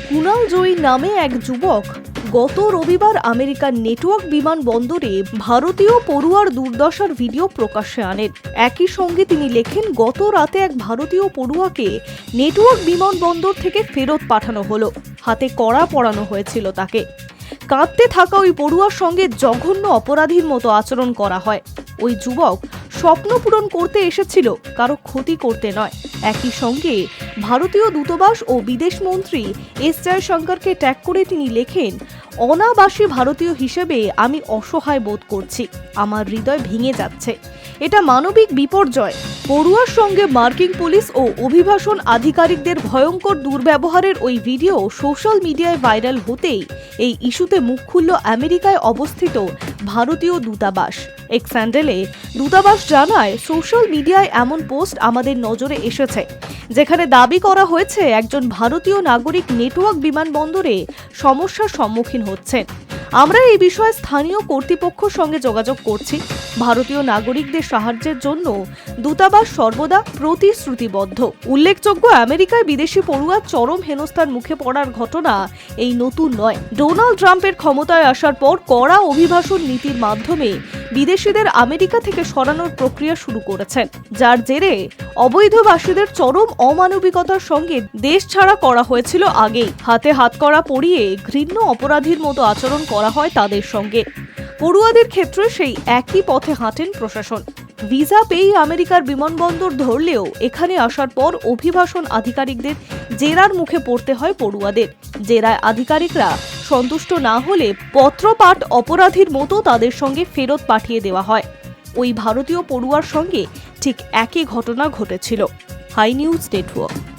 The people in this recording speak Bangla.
কুনাল জয়ী নামে এক যুবক গত রবিবার আমেরিকার নেটওয়ার্ক বিমানবন্দরে ভারতীয় পড়ুয়ার দুর্দশার ভিডিও প্রকাশ্যে আনেন। একই সঙ্গে তিনি লেখেন, গত রাতে এক ভারতীয় পড়ুয়াকে নেটওয়ার্ক বিমানবন্দর থেকে ফেরত পাঠানো হলো। হাতে কড়া পরানো হয়েছিল তাকে। কাঁদতে থাকা ওই পড়ুয়ার সঙ্গে জঘন্য অপরাধীর মতো আচরণ করা হয়। ওই যুবক স্বপ্ন পূরণ করতে এসেছিল, কারো ক্ষতি করতে নয়। একই সঙ্গে ভারতীয় দূতাবাস ও বিদেশ মন্ত্রী এস জয়শঙ্করকে ট্যাগ করে তিনি লেখেন, অনাবাসী ভারতীয় হিসেবে আমি অসহায় বোধ করছি, আমার হৃদয় ভেঙে যাচ্ছে। এটা মানবিক বিপর্যয়। পড়ুয়ার সঙ্গে মার্কিন পুলিশ ও অভিবাসন আধিকারিকদের ভয়ঙ্কর দুর্ব্যবহারের ওই ভিডিও সোশ্যাল মিডিয়ায় ভাইরাল হতেই এই ইস্যুতে মুখ খুলল আমেরিকায় অবস্থিত ভারতীয় দূতাবাস। এক্স হ্যান্ডেলে দূতাবাস জানায়, সোশ্যাল মিডিয়ায় এমন পোস্ট আমাদের নজরে এসেছে যেখানে দাবি করা হয়েছে একজন ভারতীয় নাগরিক নেটওয়ার্ক বিমানবন্দরে সমস্যার সম্মুখীন হচ্ছেন। আমরা এই বিষয়ে স্থানীয় কর্তৃপক্ষের সঙ্গে যোগাযোগ করছি। ভারতীয় নাগরিকদের সাহায্যের জন্য দূতাবাস সর্বদা প্রতিশ্রুতিবদ্ধ। উল্লেখযোগ্য, আমেরিকায় বিদেশি পড়ুয়ার চরম হেনস্থার মুখে পড়ার ঘটনা এই নতুন নয়। ডোনাল্ড ট্রাম্পের ক্ষমতায় আসার পর কড়া অভিবাসন নীতির মাধ্যমে বিদেশিদের আমেরিকা থেকে সরানোর প্রক্রিয়া শুরু করেছেন, যার জেরে অবৈধবাসীদের চরম অমানবিকতার সঙ্গে দেশ ছাড়া করা হয়েছিল আগেই। হাতে হাতকড়া পরিয়ে ঘৃণ্য অপরাধীর মতো আচরণ করা হয় তাদের সঙ্গে। পড়ুয়াদের ক্ষেত্রে সেই একই পথে হাঁটেন প্রশাসন। ভিসা পেয়ে আমেরিকার বিমানবন্দর ধরলেও এখানে আসার পর অভিবাসন আধিকারিকদের জেরার মুখে পড়তে হয় পড়ুয়াদের। জেরায় আধিকারিকরা সন্তুষ্ট না হলে পত্রপাঠ অপরাধীর মতো তাদের সঙ্গে ফেরত পাঠিয়ে দেওয়া হয়। ওই ভারতীয় পড়ুয়ার সঙ্গে ঠিক একই ঘটনা ঘটেছিল। Hi news network.